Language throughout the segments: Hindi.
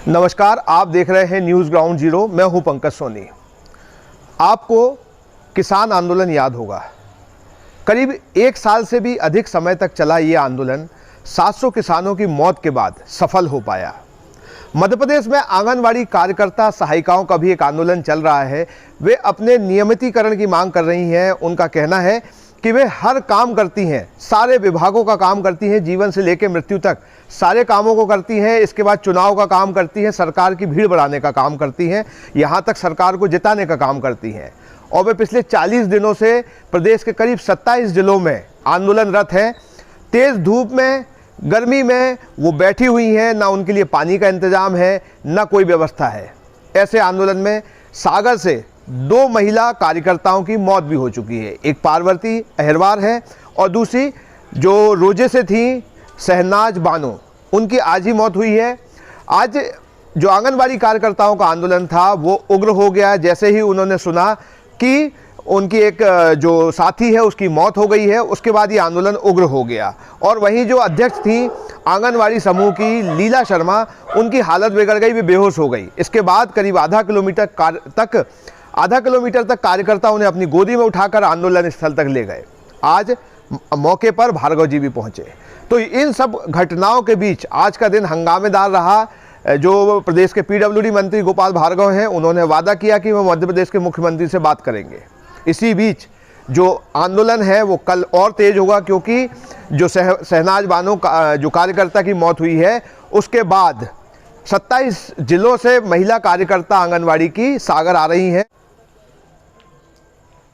नमस्कार, आप देख रहे हैं न्यूज़ ग्राउंड जीरो। मैं हूं पंकज सोनी। आपको किसान आंदोलन याद होगा। करीब 1 साल से भी अधिक समय तक चला ये आंदोलन 700 किसानों की मौत के बाद सफल हो पाया। मध्य प्रदेश में आंगनवाड़ी कार्यकर्ता सहायिकाओं का भी एक आंदोलन चल रहा है। वे अपने नियमितीकरण की मांग कर रही हैं। उनका कहना है कि वे हर काम करती हैं, सारे विभागों का काम करती हैं, जीवन से लेकर मृत्यु तक सारे कामों को करती हैं। इसके बाद चुनाव का काम करती हैं, सरकार की भीड़ बढ़ाने का काम करती हैं, यहाँ तक सरकार को जिताने का काम करती हैं। और वे पिछले 40 दिनों से प्रदेश के करीब 27 जिलों में आंदोलनरत हैं। तेज़ धूप में, गर्मी में वो बैठी हुई हैं। ना उनके लिए पानी का इंतजाम है, ना कोई व्यवस्था है। ऐसे आंदोलन में सागर से 2 महिला कार्यकर्ताओं की मौत भी हो चुकी है। एक पार्वती अहिरवार है और दूसरी जो रोजे से थी शहनाज बानो, उनकी आज ही मौत हुई है। आज जो आंगनबाड़ी कार्यकर्ताओं का आंदोलन था वो उग्र हो गया जैसे ही उन्होंने सुना कि उनकी एक जो साथी है उसकी मौत हो गई है। उसके बाद ये आंदोलन उग्र हो गया। और वहीं जो अध्यक्ष थी आंगनवाड़ी समूह की लीला शर्मा, उनकी हालत बिगड़ गई, वे बेहोश हो गई। इसके बाद करीब आधा किलोमीटर तक कार्यकर्ताओं ने अपनी गोदी में उठाकर आंदोलन स्थल तक ले गए। आज मौके पर भार्गव जी भी पहुंचे। तो इन सब घटनाओं के बीच आज का दिन हंगामेदार रहा। जो प्रदेश के पीडब्ल्यूडी मंत्री गोपाल भार्गव हैं, उन्होंने वादा किया कि वो मध्य प्रदेश के मुख्यमंत्री से बात करेंगे। इसी बीच जो आंदोलन है वो कल और तेज होगा, क्योंकि जो शहनाज बानो का जो कार्यकर्ता की मौत हुई है, उसके बाद 27 जिलों से महिला कार्यकर्ता आंगनवाड़ी की सागर आ रही हैं।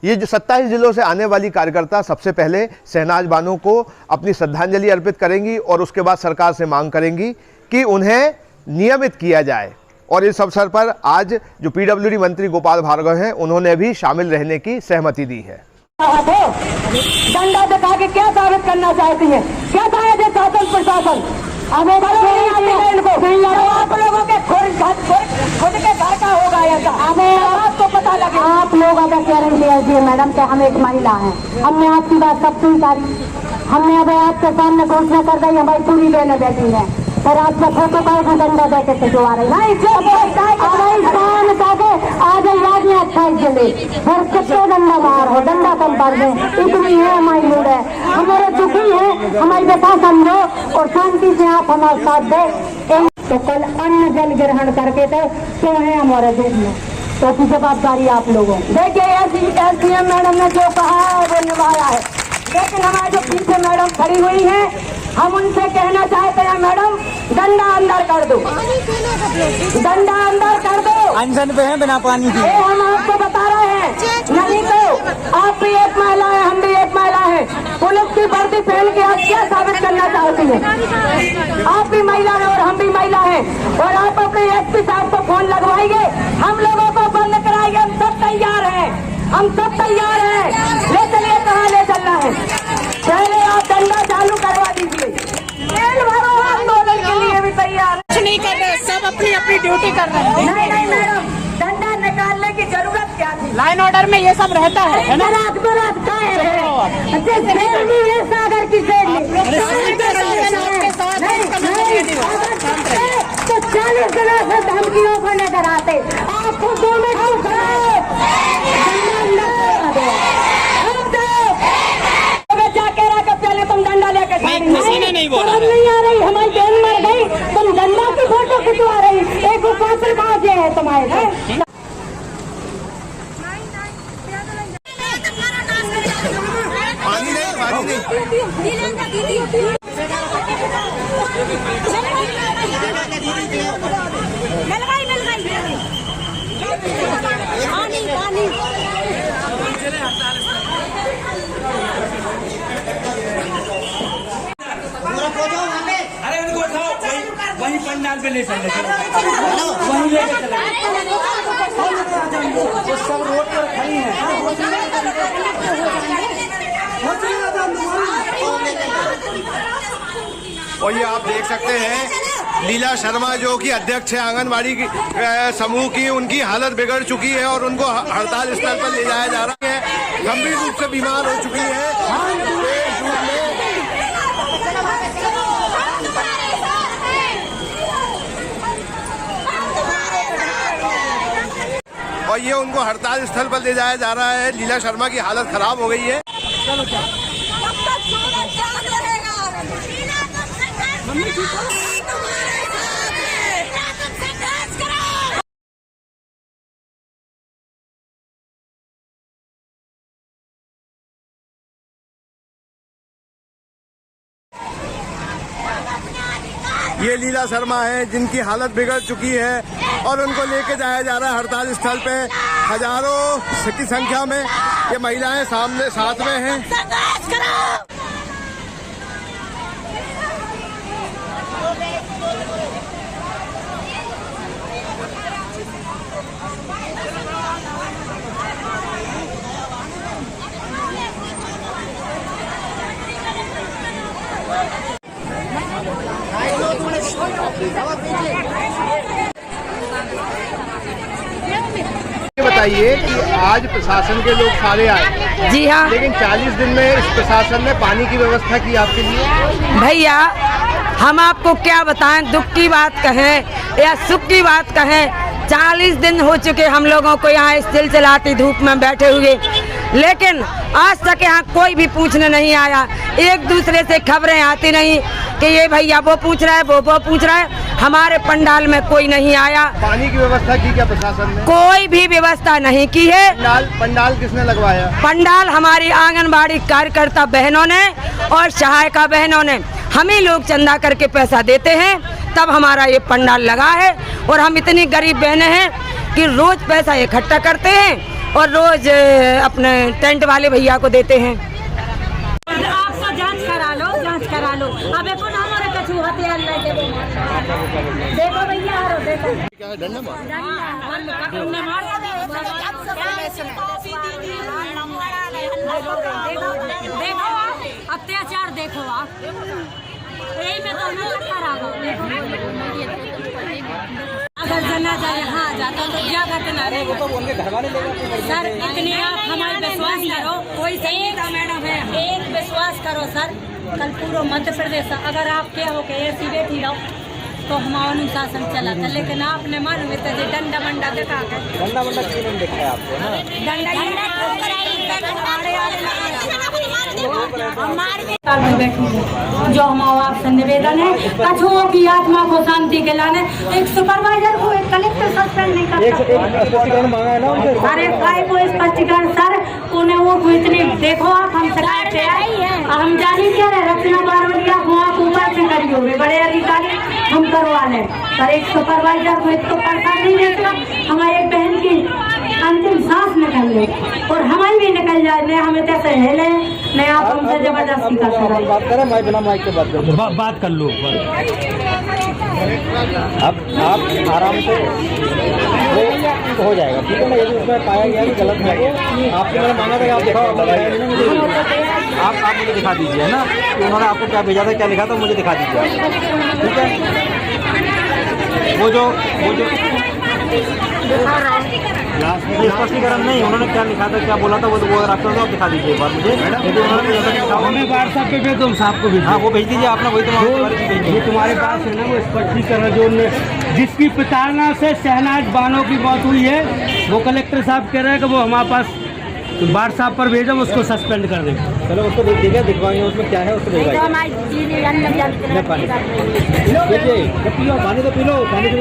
ये जो 27 जिलों से आने वाली कार्यकर्ता सबसे पहले शहनाज बानो को अपनी श्रद्धांजलि अर्पित करेंगी और उसके बाद सरकार से मांग करेंगी कि उन्हें नियमित किया जाए। और इस अवसर पर आज जो पीडब्ल्यूडी मंत्री गोपाल भार्गव हैं, उन्होंने भी शामिल रहने की सहमति दी है। डंडा दिखा के क्या साबित करना चाहती है? क्या शायद है शासन प्रशासन? हमें आप लोगों के खुद के घर का होगा ऐसा, हमें आपको पता लगे। आप लोग अगर कह रहे हैं मैडम कि हम एक महिला हैं, हमने आपकी बात सब स्वीकारी। हमने अब आपके सामने घोषणा कर दी हमारी पूरी बहनें बैठी है, पर आप फोटो का डंडा देखे से जो आ रही है आज याद में 28 जिले फिर कितने डंडा मार हो, डंडा कम कर दे। इतनी है हमारी लोग है, हमारे दुखी है, हमारी व्यथा समझो और शांति से आप हमारे साथ दे। तो कल अन्न जल ग्रहण करके तो है हमारे देश में, तो की जवाबदारी आप लोगों। देखिए एसडीएम मैडम ने जो कहा है वो निभाया है, लेकिन हमारे जो पीछे मैडम खड़ी हुई है, हम उनसे कहना चाहते हैं मैडम डंडा अंदर कर दो, डंडा अंदर कर दो। अनशन पे है बिना पानी के। हम आपको बता रहे हैं, नहीं तो आप भी एक महिला है, हम भी एक महिला है। पुलिस की वर्दी पहन के आप क्या साबित करना चाहती हैं? आप भी महिला है और हम भी महिला है। और आप अपने एसपी साहब को फोन लगवाएंगे, हम लोगों को बंद कराएंगे। हम सब तैयार हैं, हम सब तैयार हैं। ले चलिए, कहाँ ले चलना है? पहले आप डंडा चालू करवा दीजिए। आंदोलन के लिए भी तैयार कुछ नहीं कर रहे, सब अपनी अपनी ड्यूटी कर रहे हैं। नहीं मैडम, डंडा निकालने की जरूरत क्या थी? लाइन ऑर्डर में ये सब रहता है ना। सागर की तो 40 दिनों से धमकियों को नजर आते, आपको 2 मिनट जाके रखा। पहले तुम डंडा लेकर किसी ने नहीं बोला, नहीं आ रही, हमारी बहन मर गई, तुम डंडा की फोटो खिंचवा रही। एक उपासना कहाँ से है तुम्हारे? अरे उनको उठाओ, वहीं पंडाल पे ले चले, वहीं ले चले। सब रोड पर खड़ी हैं। और ये आप देख सकते हैं लीला शर्मा जो कि अध्यक्ष है आंगनबाड़ी की समूह की, उनकी हालत बिगड़ चुकी है और उनको हड़ताल स्थल पर ले जाया जा रहा है। गंभीर रूप से बीमार हो चुकी है। और ये उनको हड़ताल स्थल पर ले जाया जा रहा है। लीला शर्मा की हालत खराब हो गई है। ये लीला शर्मा है जिनकी हालत बिगड़ चुकी है और उनको लेके जाया जा रहा है हड़ताल स्थल पे। हजारों की संख्या में ये महिलाएं सामने साथ में हैं। बताइए कि आज प्रशासन के लोग सारे आए। जी हाँ, लेकिन 40 दिन में इस प्रशासन ने पानी की व्यवस्था की आपके लिए? भैया हम आपको क्या बताएं, दुख की बात कहें या सुख की बात कहें, 40 दिन हो चुके हम लोगों को यहाँ इस चिलचिलाती धूप में बैठे हुए, लेकिन आज तक यहाँ कोई भी पूछने नहीं आया। एक दूसरे से खबरें आती नहीं कि ये भैया वो पूछ रहा है, वो पूछ रहा है। हमारे पंडाल में कोई नहीं आया। पानी की व्यवस्था की क्या प्रशासन ने? कोई भी व्यवस्था नहीं की है। पंडाल किसने लगवाया? पंडाल हमारी आंगनबाड़ी कार्यकर्ता बहनों ने और सहायिका बहनों ने। हम ही लोग चंदा करके पैसा देते हैं तब हमारा ये पंडाल लगा है। और हम इतनी गरीब बहनें हैं कि रोज पैसा इकट्ठा करते हैं और रोज अपने टेंट वाले भैया को देते हैं। आपका जांच करा लो, जांच करा लो। अब कौन हमारे कछु हथियार लेके देखो भैया, देखो क्या है, डंडा मार? देखो अत्याचार, देखो आप यही में तो अगर जनाजा यहाँ आ जाता तो क्या घटना रहेगा? सर इतनी आप हमारे विश्वास करो, कोई संगीता मैडम है, एक विश्वास करो सर, कल पूरा मध्य प्रदेश अगर आप क्या हो के ऐसी बैठी रहो तो हमारा अनुशासन चला था। लेकिन आपने मालूम है तो डंडा मंडा दिखा कर, डंडा मंडा क्यों नहीं दिखा है आपको? जो हमारा आपसे निवेदन है, कछुओं की आत्मा को शांति के लाने एक सुपरवाइजर को, एक कलेक्टर सस्पेंड नहीं करता। स्पष्टीकरण मांगा है ना उनसे? अरे काय को स्पष्टीकरण सर, उन्हें वो इतनी देखो आप हम शिकायत है, हम जानी क्या है रचना बारवलिया को आप ऊपर से करी हो बड़े अधिकारी हम करवा लें, पर एक सुपरवाइजर को एक तो परेशान नहीं देखना। हमारे बहन की अंतिम सांस निकल ले और हमारी भी निकल जाए, नहीं हमें कैसे हिले, नहीं आप हमसे जबरदस्ती कर सकते। बात करें, मैं बिना माइक के बात कर लो। अब आप आराम से हो जाएगा, ठीक है ना? यदि उसमें पाया गया कि गलत है, आपसे मैंने मांगा था कि आप दिखाओ, आप मुझे दिखा दीजिए, है ना? कि उन्होंने आपको क्या भेजा था, क्या लिखा था, मुझे दिखा दीजिए, ठीक है? वो जो स्पष्टीकरण नहीं, उन्होंने क्या लिखा था, क्या बोला था, वो अगर आपको आप दिखा दीजिए एक बार मुझे। यदि उन्होंने व्हाट्सएप पे भेज दो, हम आपको भेज। हाँ, वो भेज दीजिए आपने, वही तो तुम्हारे पास है ना वो स्पष्टीकरण जो जिसकी प्रताड़ना से शहनाज बानो की मौत हुई है, वो कलेक्टर साहब कह रहे हैं कि वो हमारे पास व्हाट्सएप पर भेजो, उसको सस्पेंड कर दें। चलो उसको देखिए, दिखवाएंगे उसमें क्या है, उसको दिखवाइए। पानी तो पी लो, पानी से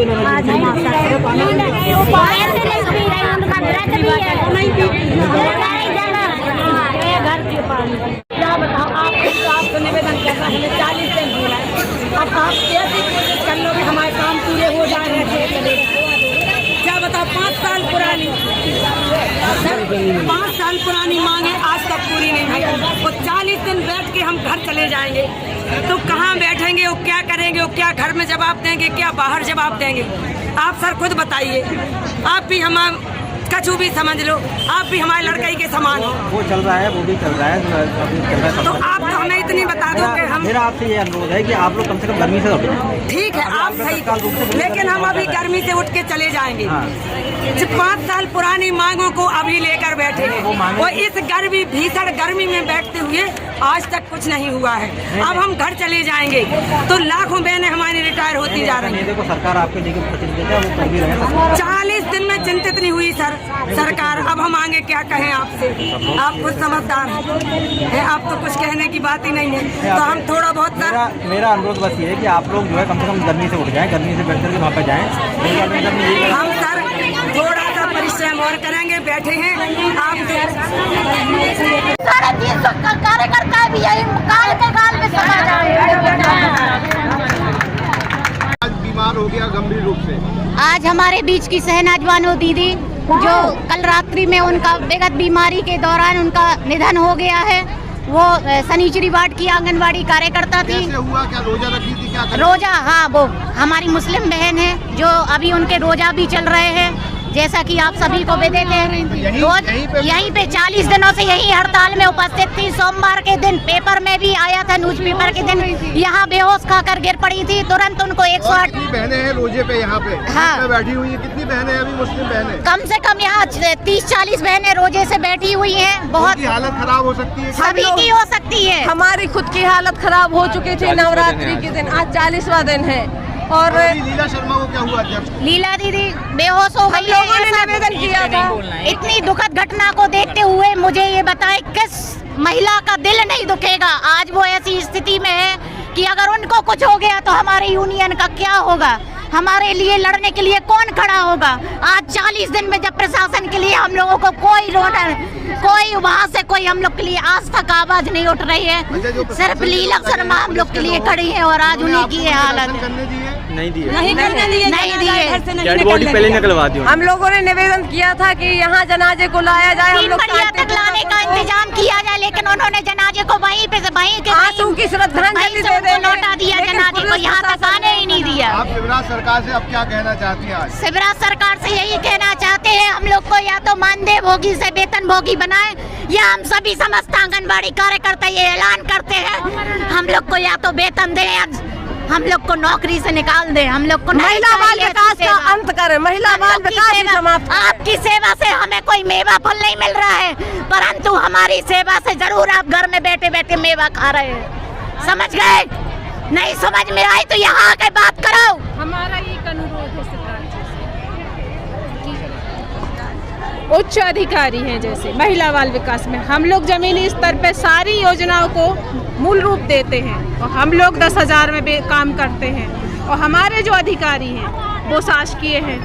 क्या बताओ आपको निवेदन करना है, 40 दिन हो रहा है, अब आप कैसे कोशिश कर लो कि हमारे काम पूरे हो जा रहे हैं? क्या बताओ, 5 साल पुरानी 5 साल पुरानी मांगे आज तक पूरी नहीं हुई। वो 40 दिन बैठ के हम घर चले जाएंगे तो कहाँ बैठेंगे, वो क्या करेंगे, वो क्या घर में जवाब देंगे, क्या बाहर जवाब देंगे? आप सर खुद बताइए, आप भी हम कछु भी समझ लो, आप भी हमारे लड़कई के समान हो। वो चल रहा है, वो भी चल रहा है, अभी चल रहा है। तो आप तो हमें इतनी बता दो कि हम, मेरा आपसे ये अनुरोध है कि आप लोग कम से कम गर्मी से उठें। ठीक है आप सही, लेकिन हम अभी गर्मी से उठ के चले जाएंगे। 5 साल पुरानी मांगों को अभी लेकर बैठेंगे और इस गर्मी भीषण गर्मी में बैठते हुए आज तक कुछ नहीं हुआ है। अब हम घर चले जाएंगे तो लाखों बहनें हमारी रिटायर होती जा रही हैं। देखो सरकार आपके लिए प्रतिनिधि है, वो कर भी रहे हैं। 40 दिन में चिंतित नहीं हुई सर, सरकार। अब हम आगे क्या कहें आपसे, आप कुछ समझदार है, आप तो कुछ कहने की बात ही नहीं है। तो हम थोड़ा बहुत मेरा अनुरोध बस ये है कि आप लोग जो है कम से कम गर्मी से उठ जाएं, गर्मी से बैठ करके वहाँ पर जाएँ। हम सर थोड़ा सा परिश्रम और करेंगे, बैठे हैं आप 350 कार्यकर्ता भी यही काल के काल में समा आज बीमार हो गया गंभीर रूप से। आज हमारे बीच की शहनाज बानो दीदी जो कल रात्रि में उनका बेगत बीमारी के दौरान उनका निधन हो गया है। वो सनीचरी वार्ड की आंगनवाड़ी कार्यकर्ता थी। कैसे हुआ, क्या रोजा रखी थी, क्या रोजा, हाँ, वो हमारी मुस्लिम बहन है जो अभी उनके रोजा भी चल रहे हैं, जैसा कि आप सभी को भी देते हैं। रोज यहीं पे 40 दिनों से यही हड़ताल में उपस्थित थी। सोमवार के दिन पेपर में भी आया था, न्यूज़पेपर के दिन यहाँ बेहोश खाकर गिर पड़ी थी। तुरंत उनको 108 बहनें हैं रोजे पे यहाँ पे हाँ बैठी हुई है। कितनी बहनें हैं अभी मुस्लिम बहनें? कम से कम यहाँ 30-40 बहनें रोजे से बैठी हुई हैं। बहुत हालत खराब हो सकती है, सभी की हो सकती है। हमारी खुद की हालत खराब हो चुकी थी। नवरात्रि के दिन आज 40वां दिन है। और लीला शर्मा को क्या हुआ अध्यक्ष? लीला दीदी बेहोश हो गई। लोगों ने निवेदन किया था। इतनी दुखद घटना को देखते हुए मुझे ये बताएं किस महिला का दिल नहीं दुखेगा। आज वो ऐसी स्थिति में है कि अगर उनको कुछ हो गया तो हमारे यूनियन का क्या होगा, हमारे लिए लड़ने के लिए कौन खड़ा होगा। आज 40 दिन में जब प्रशासन के लिए हम लोगों को कोई वहाँ से कोई हम लोग के लिए आज तक आवाज नहीं उठ रही है। सिर्फ लीला शर्मा हम लोग के लिए खड़ी है और आज उन्हीं की हालत नहीं दिए, नहीं दिए। बॉडी पहले निकलवा दी। हम लोगों ने निवेदन किया था कि यहाँ जनाजे को लाया जाए, हम लोग तक लाने का इंतजाम किया जाए, लेकिन उन्होंने जनाजे को वहीं के आंसू की श्रद्धांजलि दे देंगे, लौटा दिया, जनाजे को यहाँ तक आने ही नहीं दिया। आप शिवराज सरकार से अब क्या कहना चाहती हैं? आज शिवराज सरकार से यही कहना चाहते हैं, हम लोग को या तो मानदेय भोगी से वेतन भोगी बनाए, या हम सभी समस्त आंगनबाड़ी कार्यकर्ता ये ऐलान करते हैं हम लोग को या तो वेतन दें, हम लोग को नौकरी से निकाल दे। हम लोग को महिला बाल विकास का अंत करें, महिला बाल विकास समाप्त। आपकी सेवा से हमें कोई मेवा फल नहीं मिल रहा है, परंतु हमारी सेवा से जरूर आप घर में बैठे बैठे मेवा खा रहे हैं। समझ गए? नहीं समझ में आई तो यहाँ आके बात करो। हमारा एक अनुरोध है सरकार उच्च अधिकारी हैं, जैसे महिला बाल विकास में हम लोग जमीनी स्तर पे सारी योजनाओं को मूल रूप देते हैं और हम लोग 10,000 में काम करते हैं और हमारे जो अधिकारी हैं वो शासकीय हैं।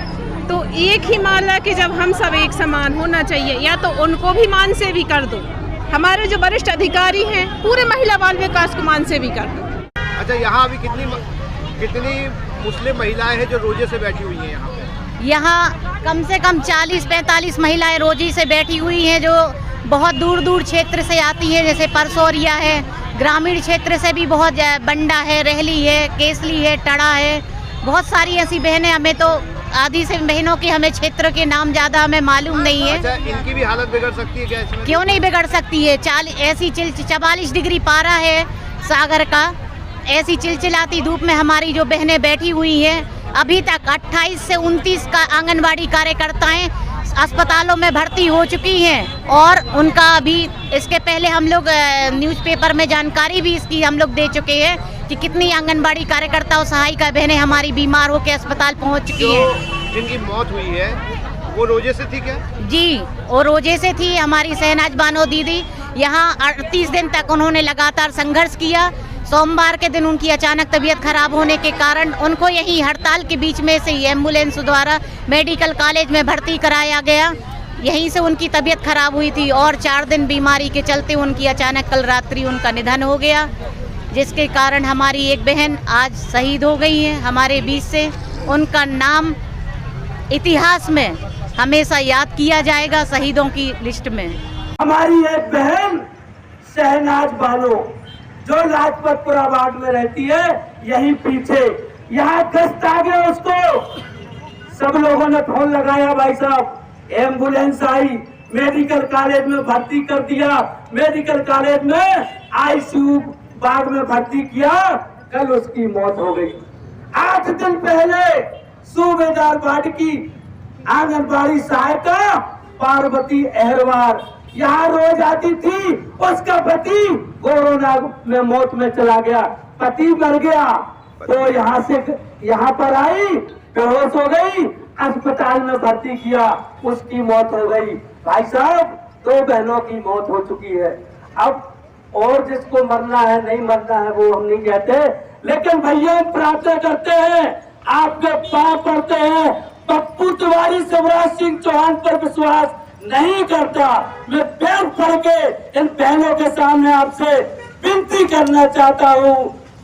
तो एक ही मामला कि जब हम सब एक समान होना चाहिए, या तो उनको भी मान से भी कर दो, हमारे जो वरिष्ठ अधिकारी हैं पूरे महिला बाल विकास को मान से भी कर दो। अच्छा, यहाँ अभी कितनी मुस्लिम महिलाएं हैं जो रोजे से बैठी हुई हैं यहाँ पे? यहाँ कम से कम 40-45 महिलाएं रोजी से बैठी हुई हैं, जो बहुत दूर दूर क्षेत्र से आती हैं, जैसे परसौरिया है, ग्रामीण क्षेत्र से भी बहुत, बंडा है, रहली है, केसली है, टड़ा है, बहुत सारी ऐसी बहनें। हमें तो आधी से बहनों के हमें क्षेत्र के नाम ज़्यादा हमें मालूम नहीं है। अच्छा, इनकी भी हालत बिगड़ सकती है क्या इसमें? क्यों नहीं बिगड़ सकती है? ऐसी 44 डिग्री पारा है सागर का, ऐसी चिलचिलाती धूप में हमारी जो बहनें बैठी हुई हैं, अभी तक 28 से 29 का आंगनबाड़ी कार्यकर्ताएं अस्पतालों में भर्ती हो चुकी हैं और उनका अभी इसके पहले हम लोग न्यूज़पेपर में जानकारी भी इसकी हम लोग दे चुके हैं कि कितनी आंगनबाड़ी कार्यकर्ता और सहायिका बहनें हमारी बीमार होकर अस्पताल पहुंच चुकी हैं। जिनकी मौत हुई है वो रोजे से थी क्या? जी, वो रोजे से थी। हमारी शहनाज बानो दीदी यहाँ 38 दिन तक उन्होंने लगातार संघर्ष किया। सोमवार के दिन उनकी अचानक तबीयत खराब होने के कारण उनको यही हड़ताल के बीच में से एम्बुलेंस द्वारा मेडिकल कॉलेज में भर्ती कराया गया। यहीं से उनकी तबीयत खराब हुई थी और 4 दिन बीमारी के चलते उनकी अचानक कल रात्रि उनका निधन हो गया, जिसके कारण हमारी एक बहन आज शहीद हो गई है हमारे बीच से। उनका नाम इतिहास में हमेशा याद किया जाएगा शहीदों की लिस्ट में। हमारी एक बहन शहनाज बानो जो लाजपतपुरा वार्ड में रहती है, यहीं पीछे, यहाँ दस्त आ गया उसको। सब लोगों ने फोन लगाया, भाई साहब एम्बुलेंस आई, मेडिकल कॉलेज में भर्ती कर दिया, मेडिकल कॉलेज में आईसीयू वार्ड में भर्ती किया, कल उसकी मौत हो गई। 8 दिन पहले सूबेदार वार्ड की आंगनबाड़ी सहायिका पार्वती अहरवार यहाँ रोज आती थी, उसका पति कोरोना में मौत में चला गया, पति मर गया, तो यहाँ से यहाँ पर आई, बेहोश हो गई, अस्पताल में भर्ती किया, उसकी मौत हो गई। भाई साहब 2 बहनों की मौत हो चुकी है। अब और जिसको मरना है नहीं मरना है वो हम नहीं कहते, लेकिन भैया हम प्रार्थना करते हैं, आपके पांव पड़ते हैं। पप्पू तिवारी शिवराज सिंह चौहान पर विश्वास नहीं करता। मैं पैर पड़ के इन बहनों के सामने आपसे विनती करना चाहता हूँ,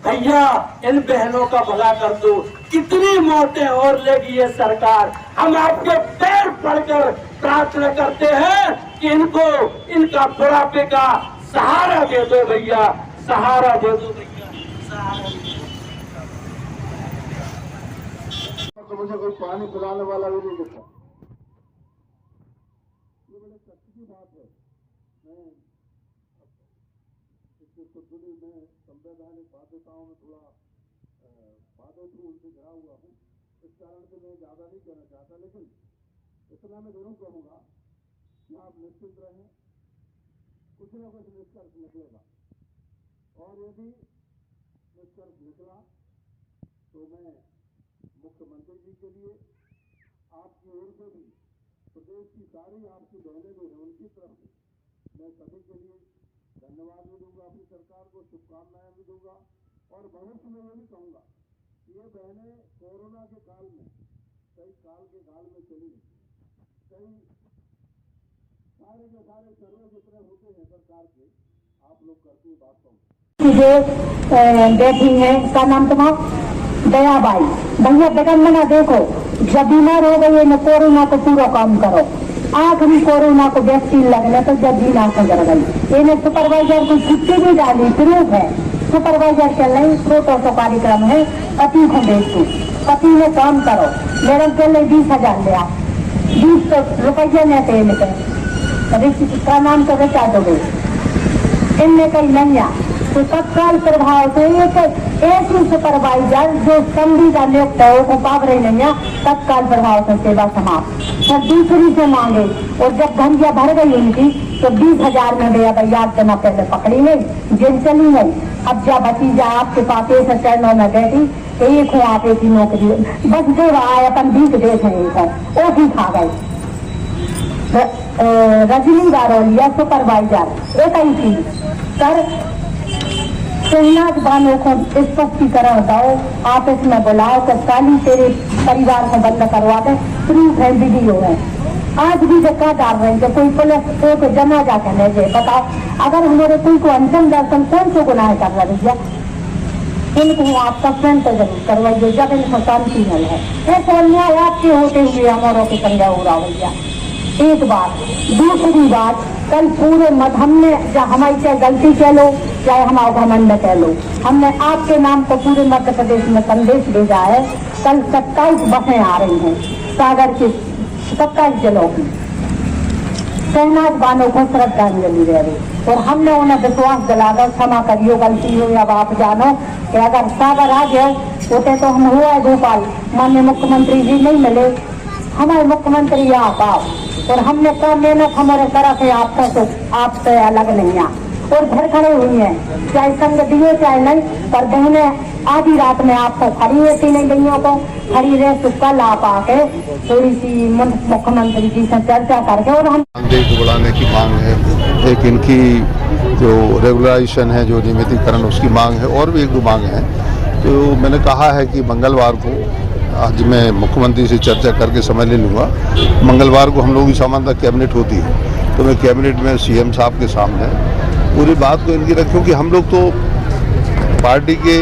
भैया इन बहनों का भला कर दो। कितनी मौतें और लेगी ये सरकार, हम आपके पैर पड़कर प्रार्थना करते हैं कि इनको इनका बुढ़ापे का सहारा दे दो भैया, सहारा दे दो भैया, सहारा दे दो। तो मुझे कोई पानी पिलाने वाला भी नहीं दिखा। ये बड़े कष्ट की बात है। मैं इसको थोड़ी मैं संवैधानिक बाध्यताओं में थोड़ा बातों थ्रू उनसे घिरा हुआ हूँ, इस कारण से मैं ज़्यादा नहीं कहना चाहता, लेकिन इतना मैं जरूर कहूँगा कि आप निश्चित रहें, कुछ न कुछ निष्कर्ष निकलेगा। और यदि निष्कर्ष निकला तो मैं मुख्यमंत्री जी के लिए आपकी ओर से भी, प्रदेश की सारी आपकी बहनें जो हैं उनकी तरफ से मैं सभी के लिए धन्यवाद भी दूंगा, अपनी सरकार को शुभकामनाएं भी दूंगा। और भविष्य में ये भी कहूँगा कि ये बहनें कोरोना के काल में, कई काल के काल में चली गई, कई सारे के सारे सर्वे जितने होते हैं सरकार के, आप लोग करती बात कहूँ। बैठी है, क्या नाम तुम्हारा? दयाबाई। भैया बेगमना देखो, जब बीमार हो गई न कोरोना को पूरा काम करो। आंख में कोरोना को वैक्सीन लगने तो जब भी नाक कर गई। इन्हें सुपरवाइजर को छुट्टी भी डाली, प्रूफ है। सुपरवाइजर चल रही, प्रोटोकॉल कार्यक्रम है, पति को भेज दो, पति ने काम करो। मैडम चल रही 20,000 लिया, 20 रुपये ने तेल पे का नाम तो बचा दोगे। इनमें कहीं नहीं आ तो तत्काल प्रभाव से एक ही सुपरवाइजर जो संविदा नियुक्त है वो पावरे नहीं है, तत्काल प्रभाव से सेवा समाप्त। फिर दूसरी से मांगे और जब घंटिया भर गई उनकी तो 20,000 में भैया जना पहले पकड़ी नहीं, जेल चली गई। अब जब भतीजा आपके पास ऐसे चरणों में बैठी, एक हो आप एक ही नौकरी बस दे आए अपन 20 देश है, वो भी खा गए। रजनी गारोलिया सुपरवाइजर एक ही थी सर। शहनाज बानो को स्पष्टीकरण दो, आप इसमें बुलाओ कि साली तेरे परिवार को बंद करवा दे, प्रूफ है, वीडियो है। आज भी धक्का डाल रहे हैं कि कोई पुलिस को जमा जाकर ले जाए। बताओ अगर हमारे कोई को अंतिम दर्शन कौन से गुनाह कर रहा भैया, इनको आप सस्पेंड तो जरूर करवाइए जब इनको शांति मिल है। ऐसे अन्याय आपके होते हुए हमारों के संज्ञा हो रहा भैया। एक बात, दूसरी बात, कल पूरे मत हमने हमारी चाहे गलती कह लो चाहे हमारा घमंड कह लो, हमने आपके नाम पर पूरे मध्य प्रदेश में संदेश भेजा है। कल 27 बसें आ रही हैं सागर की, 27 जिलों की। शहनाज बानो को श्रद्धांजलि दे रही और हमने उन्हें विश्वास दिलाकर क्षमा करियो, गलती हो अब आप जानो कि अगर सागर आ गए होते तो हम हुआ भोपाल, माननीय मुख्यमंत्री जी नहीं मिले, हमारे मुख्यमंत्री यहाँ आप और हमने कहा मेहनत हमारे तरफ है, आपका तो आपसे अलग नहीं है। और घर खड़े हुई हैं, चाहे संग दिए चाहे नहीं, पर बहने आधी रात में आपको खड़ी रहती नहीं, बहनों को खड़ी रहे तो कल आप आके थोड़ी सी मुख्यमंत्री जी से चर्चा करके और हम को बढ़ाने की मांग है, एक इनकी जो रेगुलराइजेशन है, जो नियमितीकरण उसकी मांग है, और भी एक दो मांग है। तो मैंने कहा है कि मंगलवार को, आज मैं मुख्यमंत्री से चर्चा करके समय ले लूँगा, मंगलवार को हम लोगों की सामान्य कैबिनेट होती है, तो मैं कैबिनेट में सीएम साहब के सामने पूरी बात को इनकी रखूँ कि हम लोग तो पार्टी के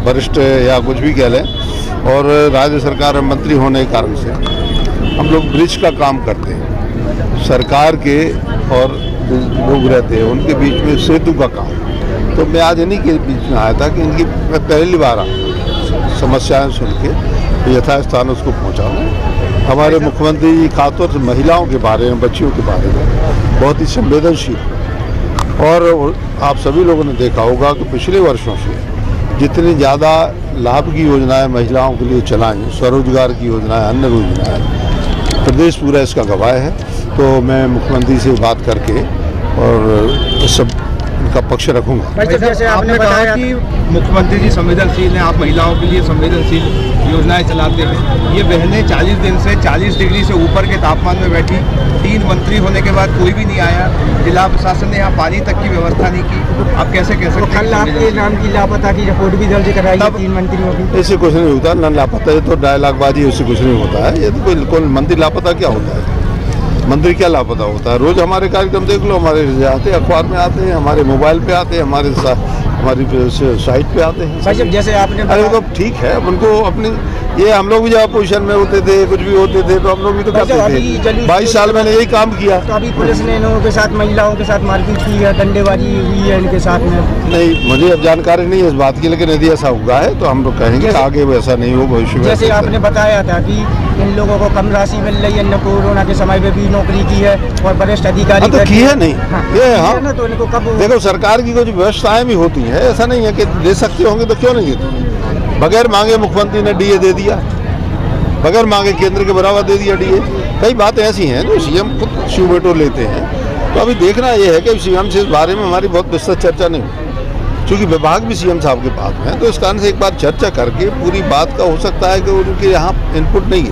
वरिष्ठ या कुछ भी कह लें, और राज्य सरकार में मंत्री होने के कारण से हम लोग ब्रिज का काम करते हैं, सरकार के और लोग रहते हैं उनके बीच में सेतु का काम। तो मैं आज इन्हीं के बीच में आया था कि इनकी मैं पहली बार समस्याएं सुन के यथास्थान उसको पहुंचाऊं। हमारे मुख्यमंत्री जी खासतौर से महिलाओं के बारे में, बच्चियों के बारे में बहुत ही संवेदनशील, और आप सभी लोगों ने देखा होगा कि पिछले वर्षों से जितनी ज़्यादा लाभ की योजनाएं महिलाओं के लिए चलाई, स्वरोजगार की योजनाएं, अन्य योजनाएं, प्रदेश पूरा इसका गवाह है। तो मैं मुख्यमंत्री से बात करके और सब उनका पक्ष रखूंगा। भाई साहब, जैसे आपने बताया कि मुख्यमंत्री जी संवेदनशील हैं, आप महिलाओं के लिए संवेदनशील योजनाएं चलाते हैं। ये बहनें 40 दिन से 40 डिग्री से ऊपर के तापमान में बैठी, 3 मंत्री होने के बाद कोई भी नहीं आया, जिला प्रशासन ने यहाँ पानी तक की व्यवस्था नहीं की। आप कैसे कह सकते हैं? कल आपके नाम की लापता की रिपोर्ट भी दर्ज कराई है 3 मंत्रियों की। ऐसे कुछ नहीं होता, न लापता, ये तो डायलॉगबाजी, उससे कुछ नहीं होता है। ये तो कोई मंत्री लापता क्या होता है? मंत्री क्या लापता होता है? रोज हमारे कार्यक्रम देख लो, हमारे आते हैं, अखबार में आते हैं, हमारे मोबाइल पे आते हैं, हमारी साइट पे आते हैं। भाई साहब, जैसे आपने अरे तो ठीक है, उनको अपनी, ये हम लोग भी जब अपोजिशन में होते थे, कुछ भी होते थे, तो हम लोग भी तो करते थे। 22 साल मैंने यही काम किया। तो अभी पुलिस ने इन लोगों के साथ, महिलाओं के साथ मारपीट की है, डंडेबाजी हुई है इनके साथ में। नहीं, मुझे अब जानकारी नहीं है इस बात की, लेकिन यदि ऐसा हुआ है तो हम लोग कहेंगे आगे वैसा नहीं हो भविष्य में। जैसे आपने बताया था कि इन लोगों को कम राशि मिल रही है, कोरोना के समय में भी नौकरी की है और वरिष्ठ अधिकारी तो की है नहीं। ये हाँ, तो इनको कब देखो, सरकार की कुछ व्यवस्थाएं भी होती हैं, ऐसा नहीं है कि दे सकते होंगे तो क्यों नहीं देते। बगैर मांगे मुख्यमंत्री ने डीए दे दिया, बगैर मांगे केंद्र के बढ़ावा दे दिया डीए। कई बातें ऐसी हैं जो सीएम खुद शिवबेटो लेते हैं। तो अभी देखना ये है कि सीएम से इस बारे में हमारी बहुत विस्तृत चर्चा नहीं हुई, क्योंकि विभाग भी सीएम साहब के पास में है। तो इस कारण से एक बार चर्चा करके पूरी बात का हो सकता है कि उनके यहाँ इनपुट नहीं है।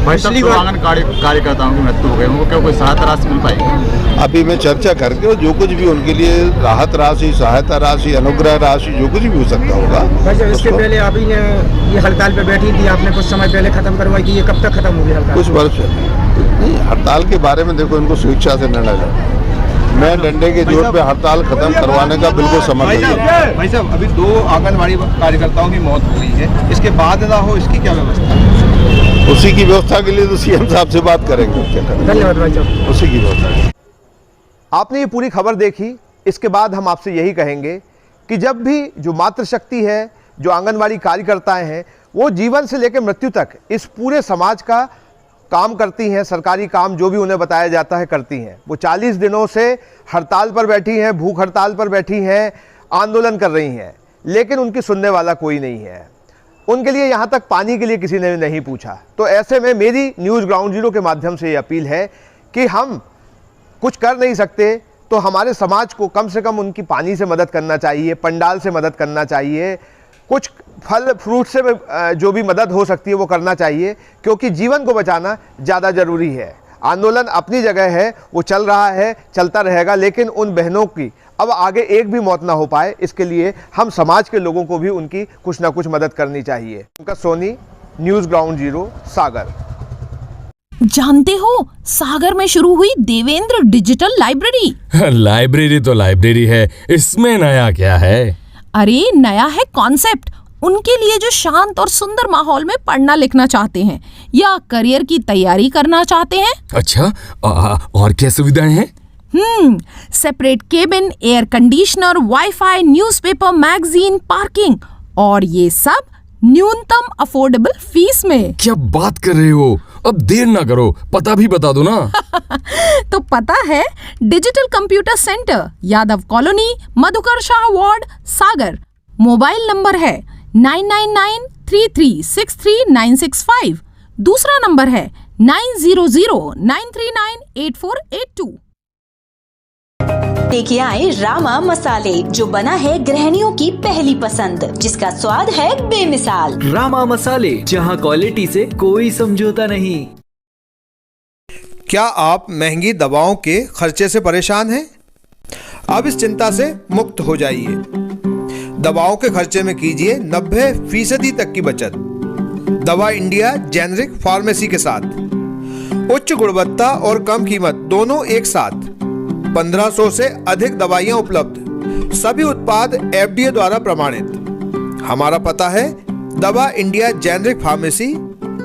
आंगन कार्यकर्ताओं की मृत्यु हो गई, उनको क्या कोई सहायता राशि मिल पाएगी? अभी मैं चर्चा करके, और जो कुछ भी उनके लिए राहत राशि, सहायता राशि, अनुग्रह राशि, जो कुछ भी हो सकता होगा। इसके पहले अभी ने ये हड़ताल पे बैठी थी, आपने कुछ समय पहले खत्म करवाई थी, ये कब तक खत्म होगी हड़ताल? कुछ वर्ष नहीं। हड़ताल के बारे में देखो, इनको स्वेच्छा से निर्णय लेना। मैं डंडे के जोर पे हड़ताल खत्म करवाने का बिल्कुल समर्थन हूं। भाई साहब, अभी 2 आंगनबाड़ी कार्यकर्ताओं की मौत हो गई है, इसके बाद ना हो, इसकी क्या व्यवस्था है? उसी की व्यवस्था के लिए तो सीएम साहब से बात करेंगे, क्या करेंगे। धन्यवाद भाई साहब। उसी की व्यवस्था। आपने ये पूरी खबर देखी, इसके बाद हम आपसे यही कहेंगे कि जब भी जो मातृशक्ति है, जो आंगनबाड़ी कार्यकर्ताएं हैं, वो जीवन से लेकर मृत्यु तक इस पूरे समाज का काम करती हैं, सरकारी काम जो भी उन्हें बताया जाता है करती हैं। वो 40 दिनों से हड़ताल पर बैठी हैं, भूख हड़ताल पर बैठी हैं, आंदोलन कर रही हैं, लेकिन उनकी सुनने वाला कोई नहीं है। उनके लिए यहाँ तक पानी के लिए किसी ने नहीं पूछा। तो ऐसे में मेरी न्यूज़ ग्राउंड जीरो के माध्यम से ये अपील है कि हम कुछ कर नहीं सकते तो हमारे समाज को कम से कम उनकी पानी से मदद करना चाहिए, पंडाल से मदद करना चाहिए, कुछ फल फ्रूट से जो भी मदद हो सकती है वो करना चाहिए, क्योंकि जीवन को बचाना ज़्यादा ज़रूरी है। आंदोलन अपनी जगह है, वो चल रहा है, चलता रहेगा, लेकिन उन बहनों की अब आगे एक भी मौत ना हो पाए, इसके लिए हम समाज के लोगों को भी उनकी कुछ ना कुछ मदद करनी चाहिए। Pankaj Soni, news ground zero, Sagar. जानते हो, सागर में शुरू हुई देवेंद्र डिजिटल लाइब्रेरी। लाइब्रेरी तो लाइब्रेरी है, इसमें नया क्या है? अरे नया है कॉन्सेप्ट। उनके लिए जो शांत और सुंदर माहौल में पढ़ना लिखना चाहते हैं या करियर की तैयारी करना चाहते हैं। अच्छा, और क्या सुविधाएं हैं? Separate cabin, air conditioner, wifi, newspaper, magazine, parking, और ये सब न्यूनतम अफोर्डेबल फीस में। क्या बात कर रहे हो? अब देर ना करो, पता भी बता दो ना। तो पता है, digital computer centre, Yadav colony, Madhukar Shah ward, Sagar. Mobile number है 9993363965। दूसरा नंबर है 9009398482। देखिए आए रामा मसाले, जो बना है गृहिणियों की पहली पसंद, जिसका स्वाद है बेमिसाल। रामा मसाले, जहां क्वालिटी से कोई समझौता नहीं। क्या आप महंगी दवाओं के खर्चे से परेशान हैं? अब इस चिंता से मुक्त हो जाइए। दवाओं के खर्चे में कीजिए 90% तक की बचत। दवा इंडिया जेनेरिक फार्मेसी के साथ उच्च गुणवत्ता और कम कीमत दोनों एक साथ। 1500 से अधिक दवाइयां उपलब्ध, सभी उत्पाद FDA द्वारा प्रमाणित। हमारा पता है दवा India generic pharmacy,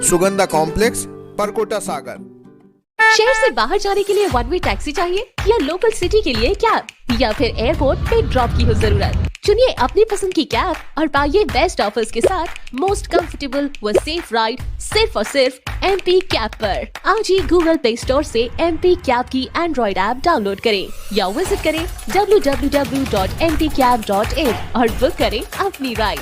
Sugandha complex, Parkota, Sagar. शहर से बाहर जाने के लिए वन वे टैक्सी चाहिए या लोकल सिटी के लिए कैब, या फिर एयरपोर्ट पे ड्रॉप की हो जरूरत? चुनिए अपनी पसंद की कैब और पाइए बेस्ट ऑफर्स के साथ मोस्ट कंफर्टेबल व सेफ राइड सिर्फ और सिर्फ MP कैब पर। आज ही गूगल प्ले स्टोर से MP कैब की एंड्रॉइड ऐप डाउनलोड करें या विजिट करें www.mpcab.in और बुक करें अपनी राइड।